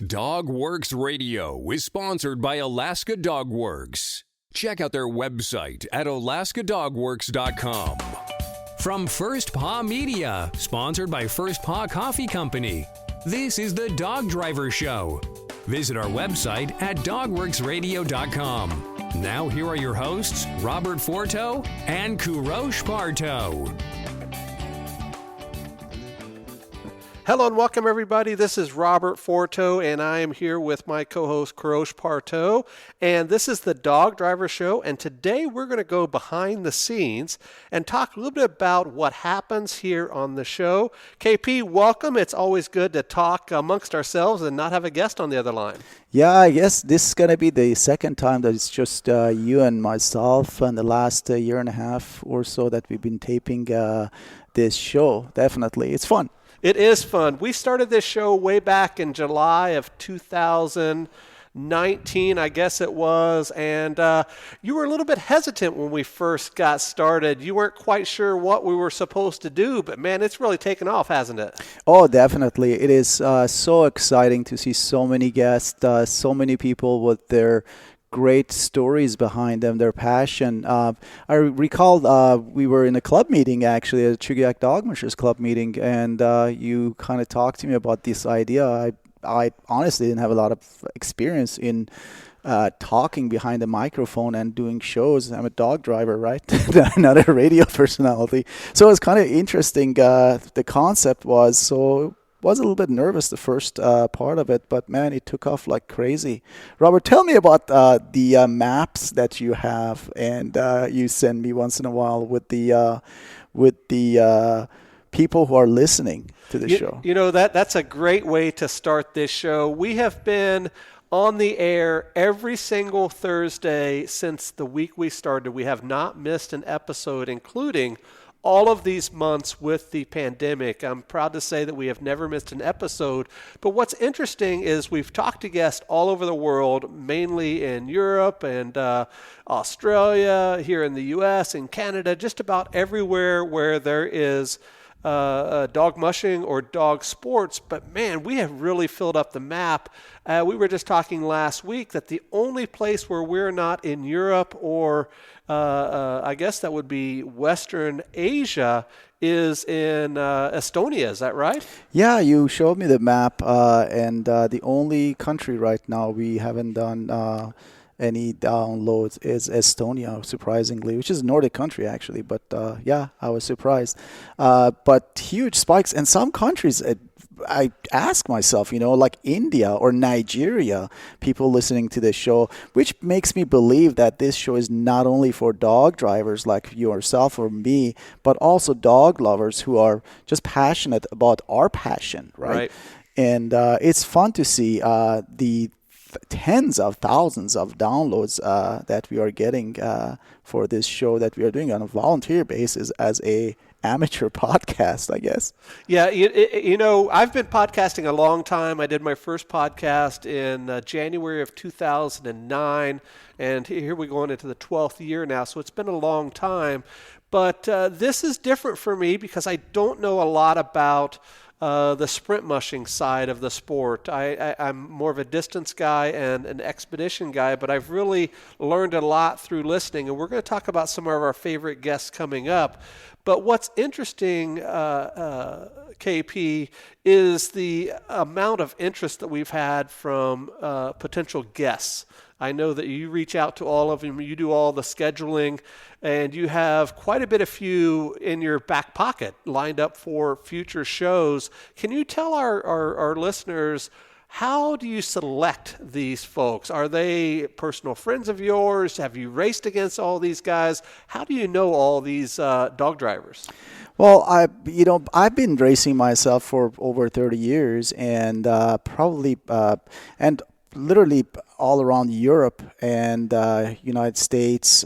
Dogworks Radio is sponsored by Alaska Dogworks. Check out their website at alaskadogworks.com. From First Paw Media, sponsored by First Paw Coffee Company, this is the Dog Driver Show. Visit our website at dogworksradio.com. Now here are your hosts, Robert Forto and Parto. Hello and welcome, everybody. This is Robert Forto, and I am here with my co-host, Parto, and this is the Dog Driver Show, and today we're going to go behind the scenes and talk a little bit about what happens here on the show. KP, welcome. It's always good to talk amongst ourselves and not have a guest on the other line. Yeah, I guess this is going to be the second time that it's just you and myself in the last year and a half or so that we've been taping this show. Definitely. It's fun. It is fun. We started this show way back in July of 2019, I guess it was, and you were a little bit hesitant when we first got started. You weren't quite sure what we were supposed to do, but man, it's really taken off, hasn't it? Oh, definitely. It is so exciting to see so many guests, so many people with their great stories behind them, their passion. I recall we were in a club meeting, actually, a Chugiak Dogmushers club meeting, and you kind of talked to me about this idea. I honestly didn't have a lot of experience in talking behind a microphone and doing shows. I'm a dog driver, right? Not a radio personality. So it was kind of interesting. The concept was a little bit nervous the first part of it, but man, it took off like crazy. Robert, tell me about the maps that you have and you send me once in a while with the people who are listening to the show. You know, that's a great way to start this show. We have been on the air every single Thursday since the week we started. We have not missed an episode, including all of these months with the pandemic. I'm proud to say that we have never missed an episode. But what's interesting is we've talked to guests all over the world, mainly in Europe and Australia, here in the U.S. and Canada, just about everywhere where there is dog mushing or dog sports. But man, we have really filled up the map. We were just talking last week that the only place where we're not in Europe or I guess that would be Western Asia is in Estonia. Is that right? Yeah, you showed me the map, and the only country right now we haven't done any downloads is Estonia, surprisingly, which is a Nordic country actually. But yeah, I was surprised. But huge spikes in some countries. I ask myself, like India or Nigeria, people listening to this show, which makes me believe that this show is not only for dog drivers like yourself or me, but also dog lovers who are just passionate about our passion, right? And it's fun to see the tens of thousands of downloads that we are getting for this show that we are doing on a volunteer basis as a amateur podcast, I guess. Yeah, I've been podcasting a long time. I did my first podcast in January of 2009, and here we're going into the 12th year now, so it's been a long time. But this is different for me because I don't know a lot about the sprint mushing side of the sport. I'm more of a distance guy and an expedition guy, but I've really learned a lot through listening, and we're going to talk about some of our favorite guests coming up. But what's interesting, KP, is the amount of interest that we've had from potential guests. I know that you reach out to all of them, you do all the scheduling, and you have quite a bit of few in your back pocket lined up for future shows. Can you tell our listeners, how do you select these folks? Are they personal friends of yours? Have you raced against all these guys? How do you know all these dog drivers? Well, I've been racing myself for over 30 years, and literally all around Europe and United States,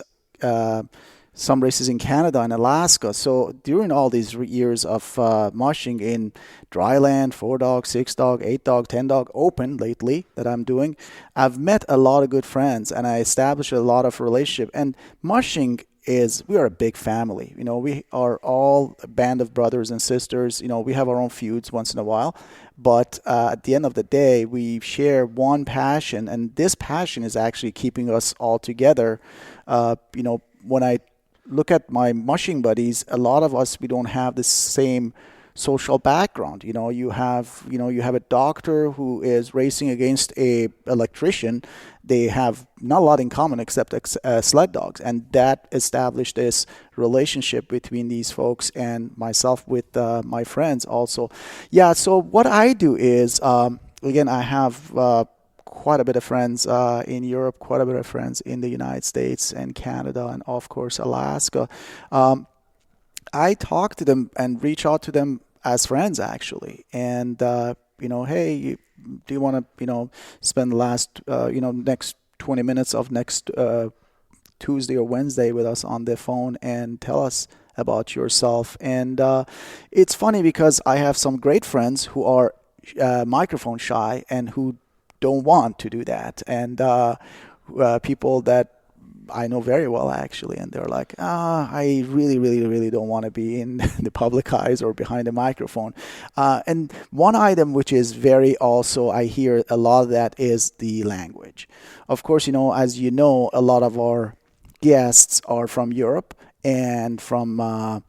some races in Canada and Alaska. So during all these years of mushing in dry land, 4-dog, 6-dog, 8-dog, 10-dog open lately that I'm doing, I've met a lot of good friends and I established a lot of relationship. And mushing we are a big family. We are all a band of brothers and sisters. We have our own feuds once in a while, But at the end of the day, we share one passion, and this passion is actually keeping us all together. When I look at my mushing buddies, a lot of us, we don't have the same social background. You have a doctor who is racing against a electrician. They have not a lot in common except sled dogs, and that established this relationship between these folks and myself with my friends also. Yeah, so what I do is, again, I have quite a bit of friends in Europe, quite a bit of friends in the United States and Canada, and of course Alaska. I talk to them and reach out to them as friends, actually. And, hey, do you want to, spend the last, next 20 minutes of next Tuesday or Wednesday with us on the phone and tell us about yourself? And it's funny because I have some great friends who are microphone shy and who don't want to do that. And people that I know very well, actually, and they're like, I really, really, really don't want to be in the public eyes or behind the microphone. And one item which is very also, I hear a lot of that is the language. Of course, as you know, a lot of our guests are from Europe and from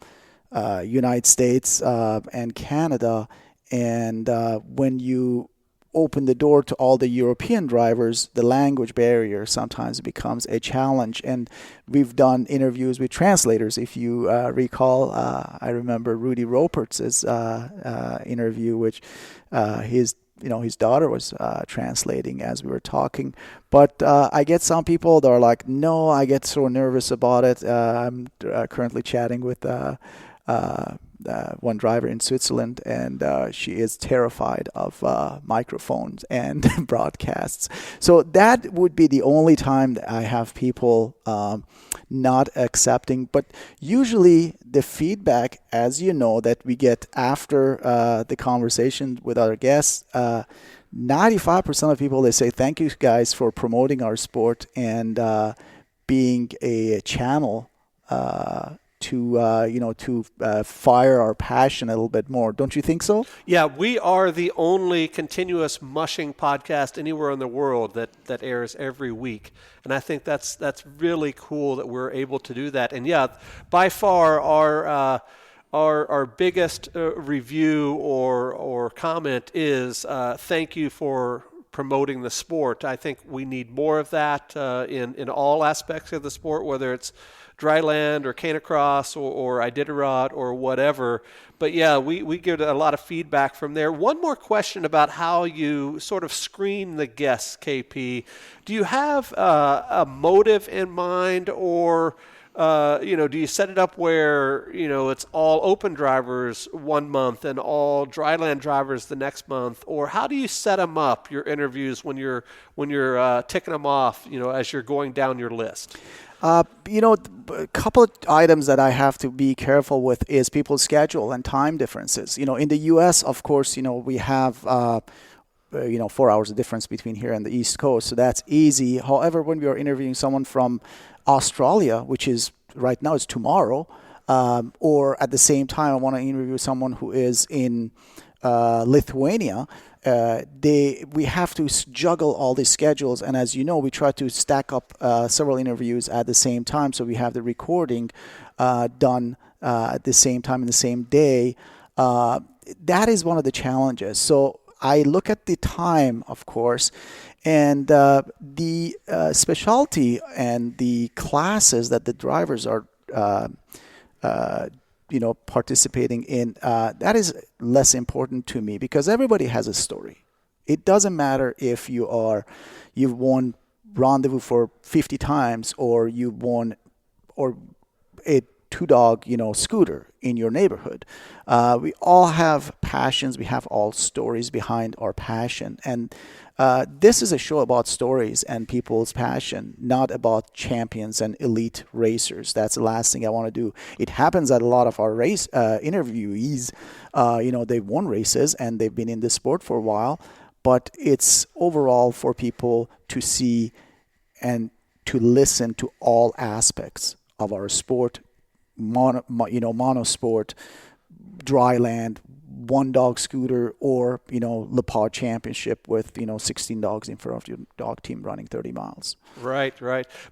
United States and Canada. And when you open the door to all the European drivers, the language barrier sometimes becomes a challenge. And we've done interviews with translators. If you recall, I remember Rudy Roperts' interview, which his daughter was translating as we were talking. But I get some people that are like, no, I get so nervous about it. I'm currently chatting with one driver in Switzerland, and she is terrified of microphones and broadcasts. So that would be the only time that I have people not accepting. But usually the feedback, as you know, that we get after the conversation with our guests, 95% of people, they say, thank you guys for promoting our sport and being a channel to fire our passion a little bit more. Don't you think so? Yeah, we are the only continuous mushing podcast anywhere in the world that airs every week. And I think that's really cool that we're able to do that. And yeah, by far our biggest review or comment is thank you for promoting the sport. I think we need more of that in all aspects of the sport, whether it's dry land or canicross or Iditarod or whatever. But yeah, we get a lot of feedback from there. One more question about how you sort of screen the guests, KP. Do you have a motive in mind, or do you set it up where it's all open drivers one month and all dryland drivers the next month, or how do you set them up, your interviews, when you're ticking them off, as you're going down your list? A couple of items that I have to be careful with is people's schedule and time differences. In the U.S., of course, we have 4 hours of difference between here and the East Coast, so that's easy. However, when we are interviewing someone from Australia, which is right now is tomorrow, or at the same time I want to interview someone who is in Lithuania, we have to juggle all these schedules, and as you know, we try to stack up several interviews at the same time, so we have the recording done at the same time in the same day. That is one of the challenges. So I look at the time, of course, and the specialty and the classes that the drivers are participating in, that is less important to me because everybody has a story. It doesn't matter if you've won Rendezvous for 50 times or you've won or a two-dog, scooter in your neighborhood. We all have passions. We have all stories behind our passion. And this is a show about stories and people's passion, not about champions and elite racers. That's the last thing I want to do. It happens that a lot of our race interviewees, they've won races and they've been in the sport for a while, but it's overall for people to see and to listen to all aspects of our sport, monosport, dry land, one dog scooter or, Leopard Championship with, 16 dogs in front of your dog team running 30 miles. Right.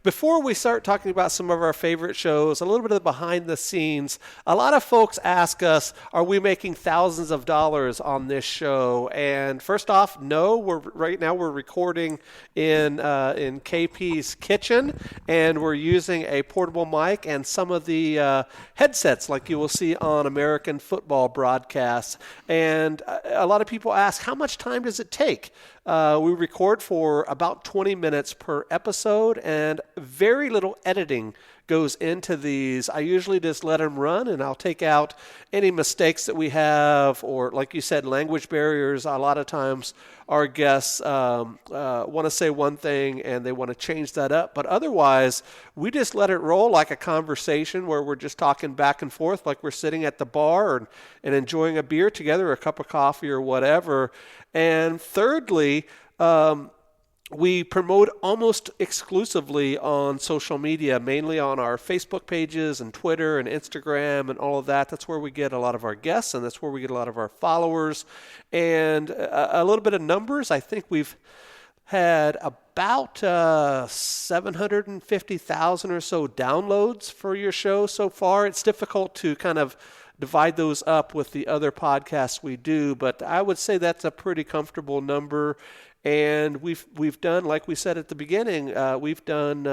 Before we start talking about some of our favorite shows, a little bit of the behind the scenes, a lot of folks ask us, are we making thousands of dollars on this show? And first off, no, right now we're recording in KP's kitchen, and we're using a portable mic and some of the headsets like you will see on American football broadcasts. And a lot of people ask, how much time does it take? We record for about 20 minutes per episode, and very little editing goes into these. I usually just let them run, and I'll take out any mistakes that we have, or like you said, language barriers. A lot of times our guests want to say one thing and they want to change that up, but otherwise we just let it roll like a conversation where we're just talking back and forth like we're sitting at the bar and enjoying a beer together, a cup of coffee or whatever. And thirdly, we promote almost exclusively on social media, mainly on our Facebook pages and Twitter and Instagram and all of that. That's where we get a lot of our guests, and that's where we get a lot of our followers. And a little bit of numbers, I think we've had about 750,000 or so downloads for your show so far. It's difficult to kind of divide those up with the other podcasts we do, but I would say that's a pretty comfortable number. And we've done, like we said at the beginning, we've done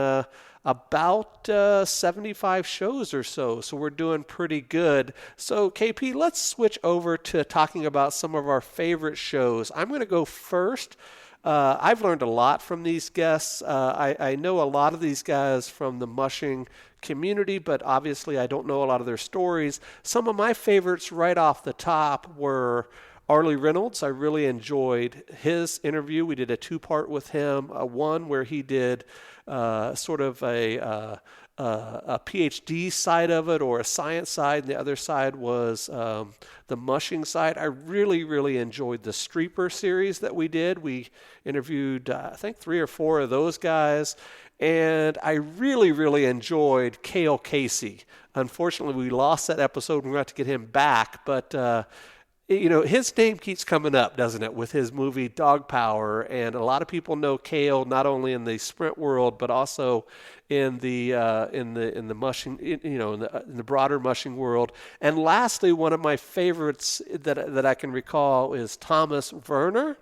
about 75 shows or so. So we're doing pretty good. So KP, let's switch over to talking about some of our favorite shows. I'm going to go first. I've learned a lot from these guests. I know a lot of these guys from the mushing community, but obviously I don't know a lot of their stories. Some of my favorites right off the top were Arlie Reynolds. I really enjoyed his interview. We did a two-part with him, one where he did sort of a PhD side of it or a science side, and the other side was the mushing side. I really, really enjoyed the Streeper series that we did. We interviewed, I think, 3 or 4 of those guys, and I really, really enjoyed Cale Casey. Unfortunately, we lost that episode. We're going to have to get him back, but his name keeps coming up, doesn't it, with his movie Dog Power, and a lot of people know Cale not only in the sprint world but also in the mushing, in the broader mushing world. And lastly, one of my favorites that I can recall is Thomas Werner.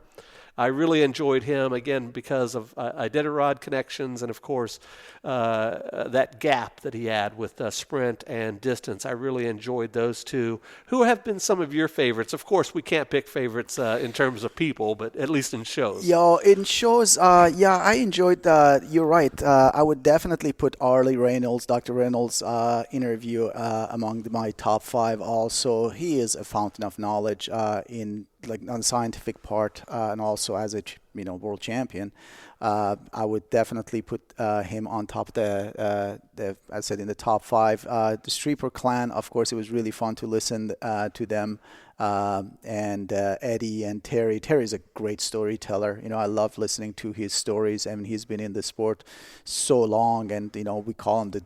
I really enjoyed him, again, because of Iditarod connections and, of course, that gap that he had with sprint and distance. I really enjoyed those two. Who have been some of your favorites? Of course, we can't pick favorites in terms of people, but at least in shows. In shows, I enjoyed, you're right. I would definitely put Arlie Reynolds, Dr. Reynolds' interview among my top 5 also. He is a fountain of knowledge on the scientific part and also as a world champion. I would definitely put him on top of the I said in the top 5. The Streeper clan, of course, it was really fun to listen to them. And Eddie and Terry. Terry's a great storyteller. I love listening to his stories. I mean, he's been in the sport so long, and we call him the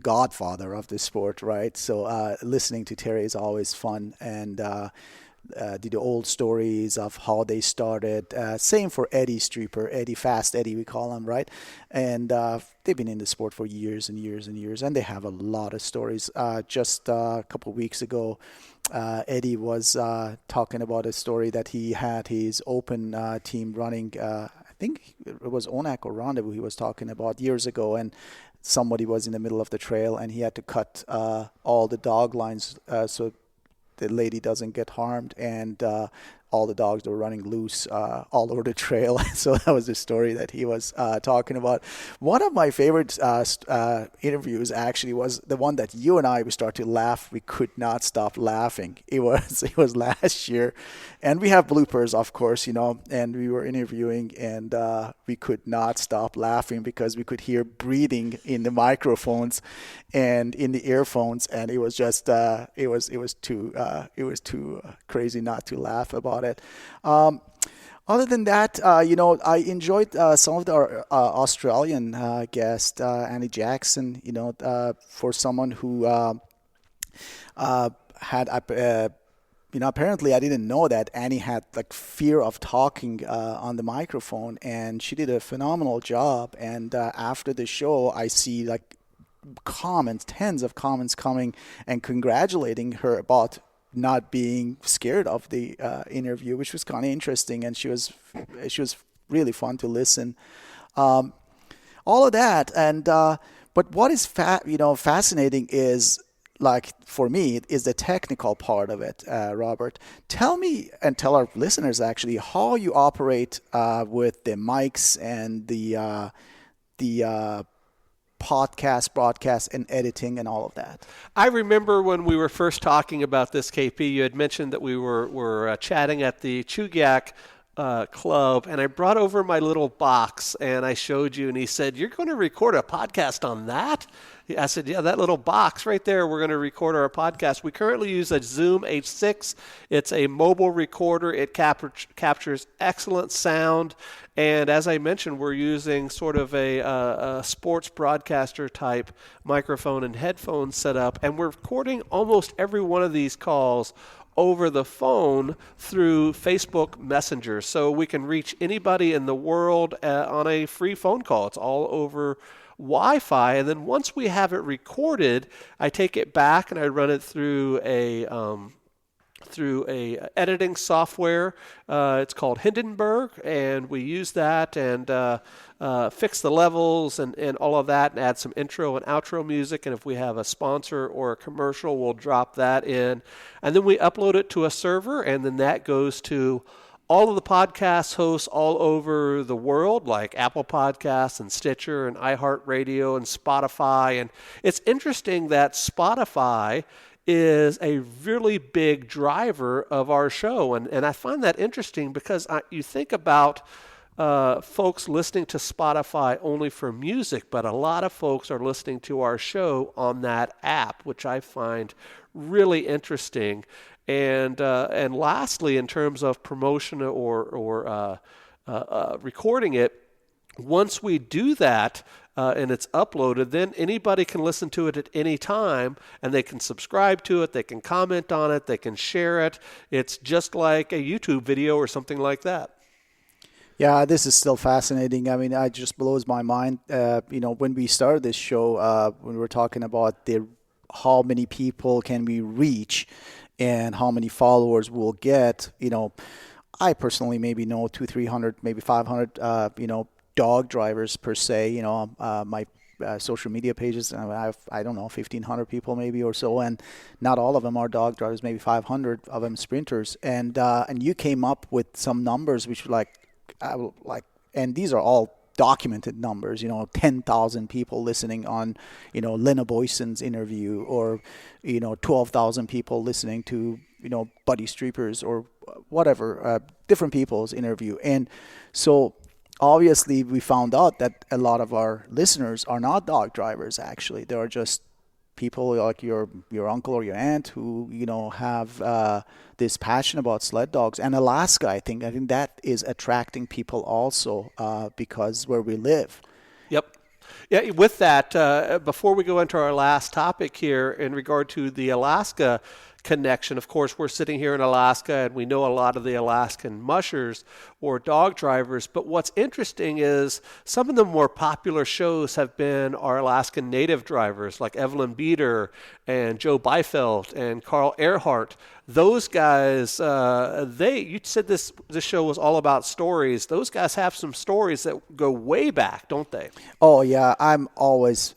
godfather of the sport, right? So listening to Terry is always fun, and the old stories of how they started. Same for Eddie Streeper, Fast Eddie, we call him, right? And they've been in the sport for years and years and years, and they have a lot of stories. Just a couple of weeks ago, Eddie was talking about a story that he had his open team running. I think it was Onak or Rendezvous he was talking about years ago, and somebody was in the middle of the trail, and he had to cut all the dog lines so the lady doesn't get harmed, and all the dogs were running loose all over the trail. So that was the story that he was talking about. One of my favorite interviews actually was the one that you and we started to laugh. We could not stop laughing. It was last year, and we have bloopers, of course, and we were interviewing, and we could not stop laughing because we could hear breathing in the microphones and in the earphones, and it was just it was too crazy not to laugh about it. Other than that, I enjoyed some of the Australian guests, Annie Jackson, for someone who had apparently I didn't know that Annie had like fear of talking on the microphone, and she did a phenomenal job. And after the show, I see like comments, tens of comments coming and congratulating her about not being scared of the interview, which was kind of interesting, and she was really fun to listen. All of that, and but what is fascinating is, like, for me, is the technical part of it. Robert, tell me and tell our listeners actually how you operate with the mics and the podcast, broadcast, and editing and all of that. I remember when we were first talking about this, KP, you had mentioned that we were chatting at the Chugiak club, and I brought over my little box and I showed you, and he said, "You're going to record a podcast on that?" I said, "Yeah, that little box right there, we're going to record our podcast." We currently use a Zoom H6. It's a mobile recorder. It captures excellent sound. And as I mentioned, we're using sort of a sports broadcaster type microphone and headphone setup, and we're recording almost every one of these calls over the phone through Facebook Messenger. So we can reach anybody in the world on a free phone call. It's all over Wi-Fi. And then once we have it recorded, I take it back and I run it through a editing software. It's called Hindenburg, and we use that and fix the levels and all of that, and add some intro and outro music. And if we have a sponsor or a commercial, we'll drop that in. And then we upload it to a server, and then that goes to all of the podcast hosts all over the world, like Apple Podcasts and Stitcher and iHeartRadio and Spotify. And it's interesting that Spotify is a really big driver of our show. And I find that interesting because you think about folks listening to Spotify only for music, but a lot of folks are listening to our show on that app, which I find really interesting. And lastly, in terms of promotion or recording it, once we do that and it's uploaded, then anybody can listen to it at any time, and they can subscribe to it, they can comment on it, they can share it. It's just like a YouTube video or something like that. Yeah, this is still fascinating. I mean, it just blows my mind. When we started this show, when we were talking about how many people can we reach and how many followers we'll get, I personally maybe know 200, 300, maybe 500, dog drivers per se. My social media pages, I have, I don't know, 1,500 people maybe or so, and not all of them are dog drivers, maybe 500 of them sprinters. And you came up with some numbers which were and these are all documented numbers, 10,000 people listening on, Lena Boyson's interview, or, 12,000 people listening to, Buddy Streepers or whatever, different people's interview. And so obviously we found out that a lot of our listeners are not dog drivers, actually. They are just people like your uncle or your aunt who, have this passion about sled dogs. And Alaska, I think that is attracting people also because where we live. Yep. Yeah, with that, before we go into our last topic here in regard to the Alaska connection, of course, we're sitting here in Alaska, and we know a lot of the Alaskan mushers or dog drivers. But what's interesting is some of the more popular shows have been our Alaskan native drivers, like Evelyn Beater and Joe Beifeld and Carl Earhart. Those guys, you said this show was all about stories. Those guys have some stories that go way back, don't they? Oh, yeah. I'm always...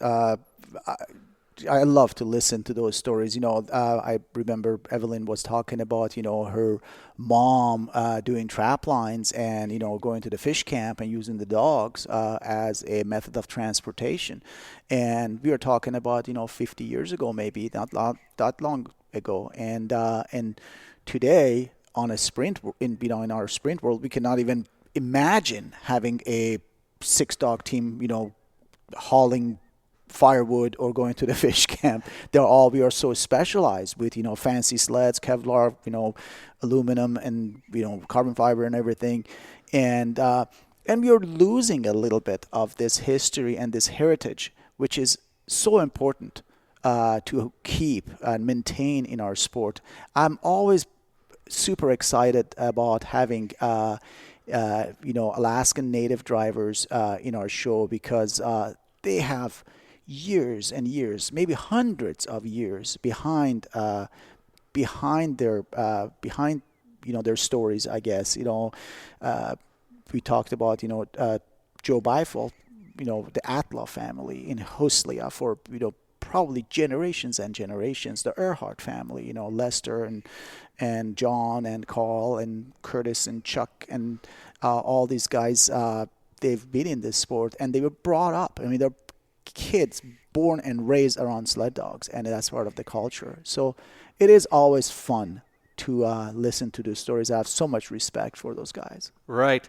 I love to listen to those stories. I remember Evelyn was talking about, her mom doing trap lines and, going to the fish camp and using the dogs as a method of transportation. And we were talking about, 50 years ago, maybe not that long ago. And today on a sprint, in our sprint world, we cannot even imagine having a 6-dog team, hauling firewood or going to the fish camp. We are so specialized with, fancy sleds, Kevlar, aluminum and, carbon fiber and everything. And we are losing a little bit of this history and this heritage, which is so important to keep and maintain in our sport. I'm always super excited about having Alaskan native drivers in our show because they have years and years, maybe hundreds of years behind their stories. I guess we talked about Joe Beifel, the Atla family in Huslia for probably generations and generations. The Earhart family, Lester and John and Carl and Curtis and Chuck and all these guys. They've been in this sport and they were brought up. I mean, they're kids born and raised around sled dogs, and that's part of the culture. So it is always fun to listen to those stories. I have so much respect for those guys. Right.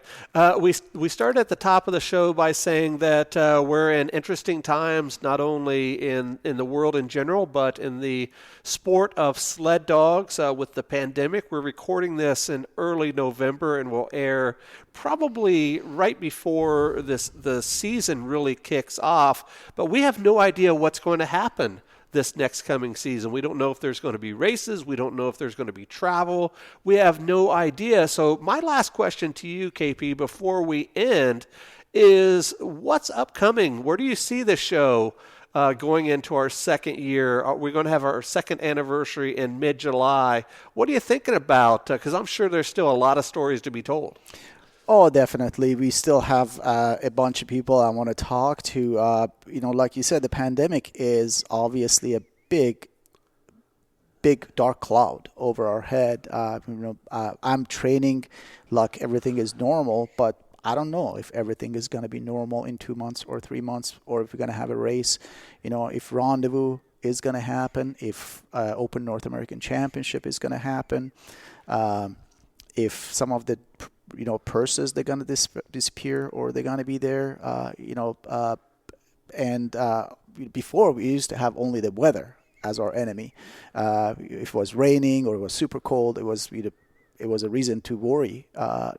We started at the top of the show by saying that we're in interesting times, not only in the world in general, but in the sport of sled dogs with the pandemic. We're recording this in early November and will air probably right before the season really kicks off. But we have no idea what's going to happen this next coming season. We don't know if there's going to be races. We don't know if there's going to be travel. We have no idea. So my last question to you, KP, before we end is what's upcoming? Where do you see the show going into our second year? We're going to have our second anniversary in mid-July. What are you thinking about? Because I'm sure there's still a lot of stories to be told. Oh, definitely. We still have a bunch of people I want to talk to. Like you said, the pandemic is obviously a big dark cloud over our head. I'm training like everything is normal, but I don't know if everything is going to be normal in 2 months or 3 months, or if we're going to have a race. If Rendezvous is going to happen, if Open North American Championship is going to happen, if some of the purses, they're going to disappear or they're going to be there, before we used to have only the weather as our enemy. If it was raining or it was super cold, it was a reason to worry.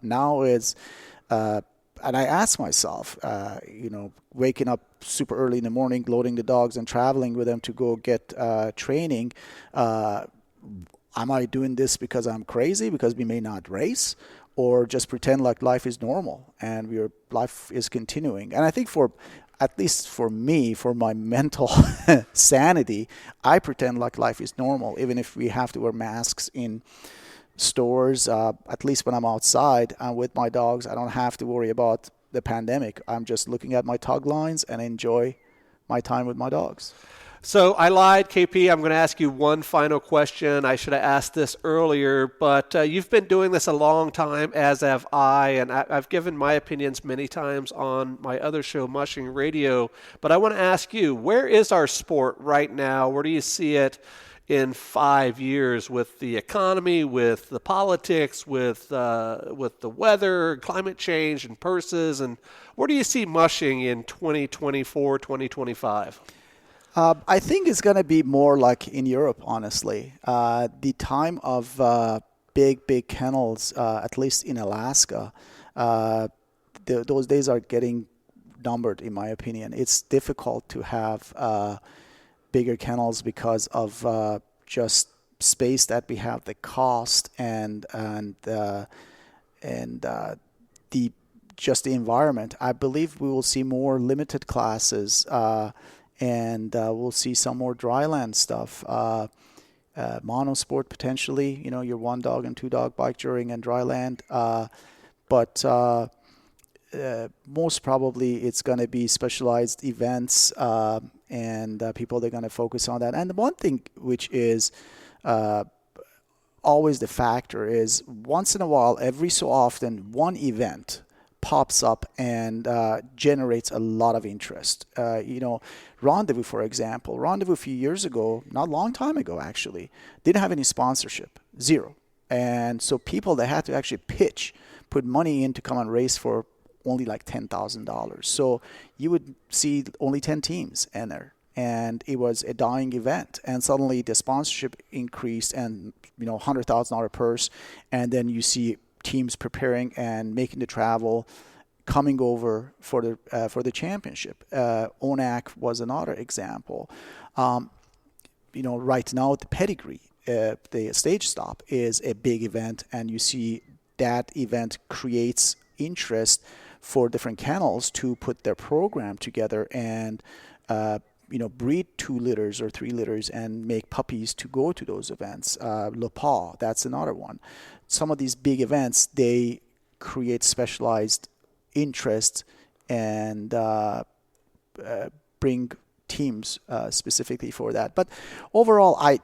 Now it's, and I ask myself, waking up super early in the morning, loading the dogs and traveling with them to go get training, am I doing this because I'm crazy, because we may not race? Or just pretend like life is normal and life is continuing. And I think at least for me, for my mental sanity, I pretend like life is normal, even if we have to wear masks in stores. At least when I'm outside with my dogs, I don't have to worry about the pandemic. I'm just looking at my tug lines and enjoy my time with my dogs. So I lied, KP. I'm going to ask you one final question. I should have asked this earlier, but you've been doing this a long time, as have I, and I've given my opinions many times on my other show, Mushing Radio. But I want to ask you, where is our sport right now? Where do you see it in 5 years with the economy, with the politics, with the weather, climate change, and purses? And where do you see mushing in 2024, 2025? I think it's going to be more like in Europe, honestly. The time of big kennels, at least in Alaska, those days are getting numbered, in my opinion. It's difficult to have bigger kennels because of just space that we have, the cost, and the environment. I believe we will see more limited classes. And we'll see some more dryland stuff. Monosport potentially, your 1 dog and 2 dog bike touring and dryland. But most probably it's going to be specialized events and people are going to focus on that. And the one thing which is always the factor is once in a while, every so often, one event pops up and generates a lot of interest. Rendezvous, for example. Rendezvous a few years ago, not a long time ago actually, didn't have any sponsorship, zero. And so people that had to actually put money in to come and race for only like $10,000. So you would see only 10 teams enter. And it was a dying event. And suddenly the sponsorship increased and, $100,000 purse. And then you see teams preparing and making the travel, coming over for the championship. ONAC was another example. Right now the pedigree the stage stop is a big event, and you see that event creates interest for different kennels to put their program together and breed 2 litters or 3 litters and make puppies to go to those events. Le Pas, that's another one. Some of these big events, they create specialized interest and bring teams specifically for that. But overall, I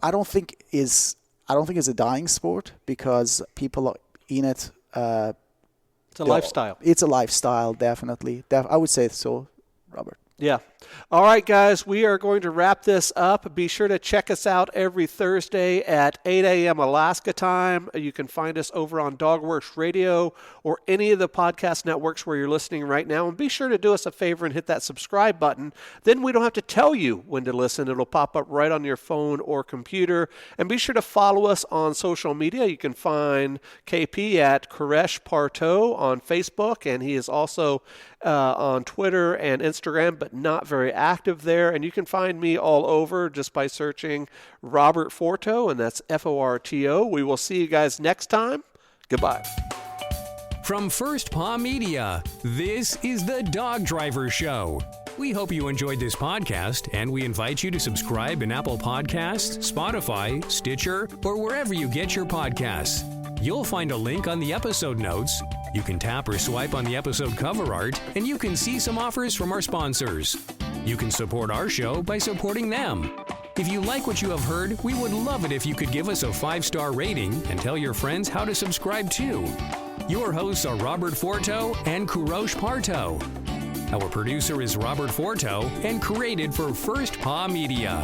don't think it's a dying sport, because people are in it. It's a lifestyle. It's a lifestyle, definitely. I would say so, Robert. Yeah. All right, guys, we are going to wrap this up. Be sure to check us out every Thursday at 8 a.m. Alaska time. You can find us over on DogWorks Radio or any of the podcast networks where you're listening right now. And be sure to do us a favor and hit that subscribe button. Then we don't have to tell you when to listen. It'll pop up right on your phone or computer. And be sure to follow us on social media. You can find KP at Koresh Parto on Facebook, and he is also on Twitter and Instagram, but not very active there. And you can find me all over just by searching Robert Forto, and that's Forto. We will see you guys next time. Goodbye. From First Paw Media, this is the Dog Driver Show. We hope you enjoyed this podcast, and we invite you to subscribe in Apple Podcasts, Spotify, Stitcher, or wherever you get your podcasts. You'll find a link on the episode notes. You can tap or swipe on the episode cover art, and you can see some offers from our sponsors. You can support our show by supporting them. If you like what you have heard, we would love it if you could give us a 5-star rating and tell your friends how to subscribe too. Your hosts are Robert Forto and Koresh Parto. Our producer is Robert Forto and created for First Paw Media.